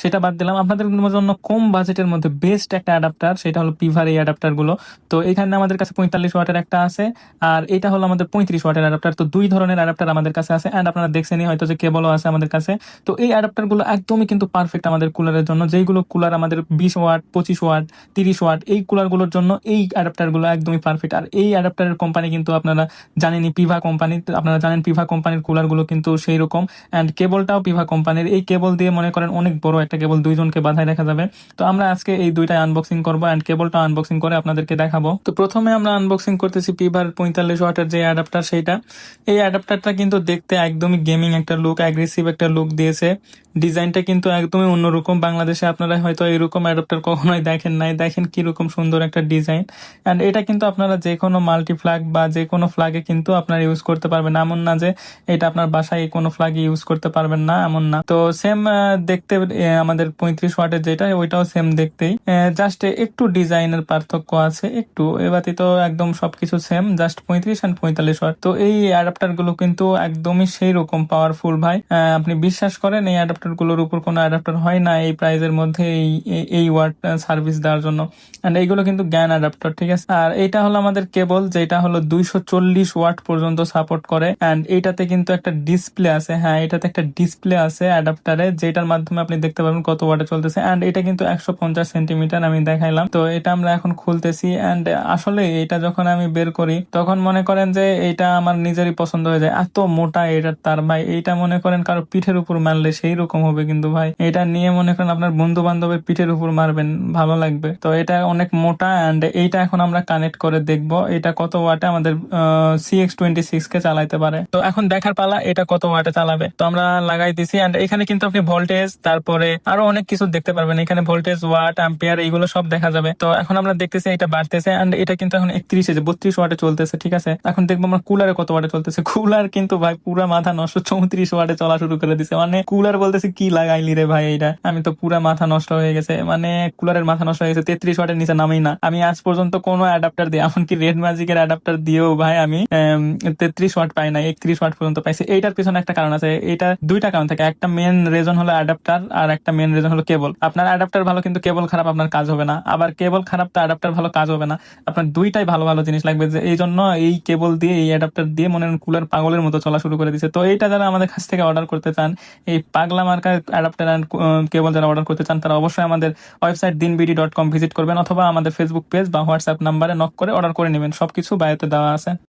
সেটা বাদ দিলাম। আপনাদের জন্য কম বাজেটের মধ্যে বেস্ট একটা অ্যাডাপ্টার, সেটা হলো পিভার এই অ্যাডাপ্টার গুলো। তো এখানে আমাদের কাছে 45 ওয়াটের একটা আছে, আর এটা হলো আমাদের 35 ওয়াটের অ্যাডাপ্টার। তো দুই ধরনের অ্যাডাপ্টার আমাদের কাছে আছে, অ্যান্ড আপনারা দেখছেনই হয়তো যে কেবলও আছে আমাদের কাছে। তো এই অ্যাডাপ্টার গুলো একদমই কিন্তু পারফেক্ট আমাদের কুলারের জন্য। যেইগুলো কুলার আমাদের 20 ওয়াট, 25 ওয়াট, 30 ওয়াট, এই কুলার গুলোর জন্য এই অ্যাডাপ্টার গুলো একদমই পারফেক্ট। আর এই অ্যাডাপ্টারের কোম্পানি কিন্তু আপনারা জানেনই, পিভা কোম্পানি। আপনারা জানেন পিভা কোম্পানির কুলার গুলো কিন্তু সেই রকম, অ্যান্ড কেবলটাও পিভা কোম্পানির। এই কেবল দিয়ে মনে করেন অনেক বড় একটা কেবল, দুইজনকে বাঁধায় রাখা যাবে। তো আমরা আজকে এই দুইটাই আনবক্সিং করবো, অ্যান্ড কেবলটা আনবক্সিং করে আপনাদেরকে দেখাবো। তো প্রথমে আমরা আনবক্সিং করতেছি পিভার 45 ওয়াটের যে অ্যাডাপ্টার সেইটা। এই অ্যাডাপ্টারটা কিন্তু দেখতে একদমই গেমিং একটা লুক, অ্যাগ্রেসিভ একটা লুক দিয়েছে। ডিজাইনটা কিন্তু একদমই অন্যরকম। বাংলাদেশে আপনারা হয়তো এরকম অ্যাডাপ্টার কখনোই দেখেন নাই। দেখেন কিরকম সুন্দর একটা ডিজাইন। অ্যান্ড এটা কিন্তু আপনারা যে কোনো মাল্টি ফ্ল্যাগ বা যে কোনো ফ্ল্যাগে কিন্তু আপনারা ইউজ করতে পারবেন। এমন না যে এটা আপনার বাসায় কোনো ফ্ল্যাগে ইউজ করতে পারবেন না, এমন না। তো সেম দেখতে আমাদের 35 ওয়াটের যেটা, ওইটাও সেম দেখতেই, জাস্ট একটু ডিজাইনের পার্থক্য আছে একটু। এবারে তো একদম সবকিছু সেম, জাস্ট 35 আর 45 ওয়াট। তো এই অ্যাডাপ্টার গুলো কিন্তু একদমই সেই রকম পাওয়ারফুল ভাই। আপনি বিশ্বাস করেন এই অ্যাডাপ্টার গুলোর উপর কোনো অ্যাডাপ্টার হয় না এই প্রাইজের মধ্যে এই ওয়াট সার্ভিস দেওয়ার জন্য। এন্ড এইগুলো কিন্তু জ্ঞান অ্যাডাপ্টার, ঠিক আছে। আর এইটা হলো আমাদের কেবল, যেটা হলো 240 ওয়াট পর্যন্ত সাপোর্ট করে। এন্ড এইটাতে কিন্তু একটা ডিসপ্লে আছে, হ্যাঁ এটাতে একটা ডিসপ্লে আছে অ্যাডাপ্টারে, যেটার মাধ্যমে আপনি দেখতে পাবেন কত ওয়াটে চলতেছে। এন্ড এটা কিন্তু 150 সেন্টিমিটার আমি দেখাইলাম। তো এটা আমরা এখন খুলতেছি। এন্ড আসলে এটা যখন আমি বের করি তখন মনে করেন যে এটা আমার নিজেরই পছন্দ হয়ে যায়, এত মোটা এটার তার ভাই। এইটা মনে করেন কারো পিঠের উপর মারলে সেই রকম হবে কিন্তু ভাই। এটা নিয়ে মনে করেন আপনার বন্ধু বান্ধবের পিঠের উপর মারবেন, ভালো লাগবে। তো এটা অনেক মোটা। এন্ড এইটা এখন আমরা কানেক্ট করে দেখবো এটা কত ওয়াটে আমাদের CX26 কে চালাইতে পারে। তো এখন দেখার পালা এটা কত ওয়াটে চালাবে। তো আমরা লাগাই দিছি। এন্ড এখানে কিন্তু আপনি ভোল্টেজ, তারপরে আরো অনেক কিছু দেখতে পারবেন। এখানে ভোল্টেজ, ওয়াট, অ্যাম্পিয়ার, এইগুলো সব দেখা যাবে। তো এখন আমরা দেখতেছি এটা বাড়তেছে। এন্ড এটা কিন্তু এখন 32 ওয়াটে চলতেছে, ঠিক আছে। এখন দেখবো আমরা কুলারে কত ওয়াটে চলতেছে। কুলার কিন্তু ভাই পুরা মাথা নষ্ট, 34 ওয়াটে চলা শুরু করে দিছে। মানে কুলার বলতেছে কি লাগাইলি রে ভাই এটা, আমি তো পুরা মাথা নষ্ট হয়ে গেছে। মানে কুলারের মাথা নষ্ট হয়ে গেছে। 33 ওয়াটের নিচে নামেই না। আমি আজ পর্যন্ত কোনো অ্যাডাপ্টার দিয়ে, এমনকি রেড ম্যাজিকের অ্যাডাপ্টার দিয়েও ভাই আমি 33 ওয়াট পাই না, 31 ওয়াট পর্যন্ত পাইছি। এইটার পিছনে একটা কারণ আছে। এটা দুইটা কারণ থাকে, একটা মেন রিজন হলো অ্যাডাপ্টার, আর একটা মেন রিজন হলো কেবল। আপনার অ্যাডাপ্টার ভালো কিন্তু কেবল খারাপ, আপনার কাজ হবে না। আবার কেবল খারাপ তো অ্যাডাপ্টার ভালো, কাজ হবে না। আপনার দুইটাই ভালো ভালো জিনিস লাগবে। যে এই জন্য এই কেবল দিয়ে, এই অ্যাডাপ্টার দিয়ে মনে হয় কুলার পাগলের মতো চলা শুরু করে দিছে। তো এইটা যারা আমাদের কাছ থেকে অর্ডার করতে চান, এই পাগলা মার্কা অ্যাডাপ্টার অ্যান্ড কেবল যারা অর্ডার করতে চান, তারা অবশ্যই আমাদের ওয়েবসাইট dinbd.com ভিজিট করবেন, অথবা আমাদের ফেসবুক পেজ বা হোয়াটসঅ্যাপ নাম্বারে নক করে অর্ডার করে নেবেন। সবকিছু বায়োতে দেওয়া আছে।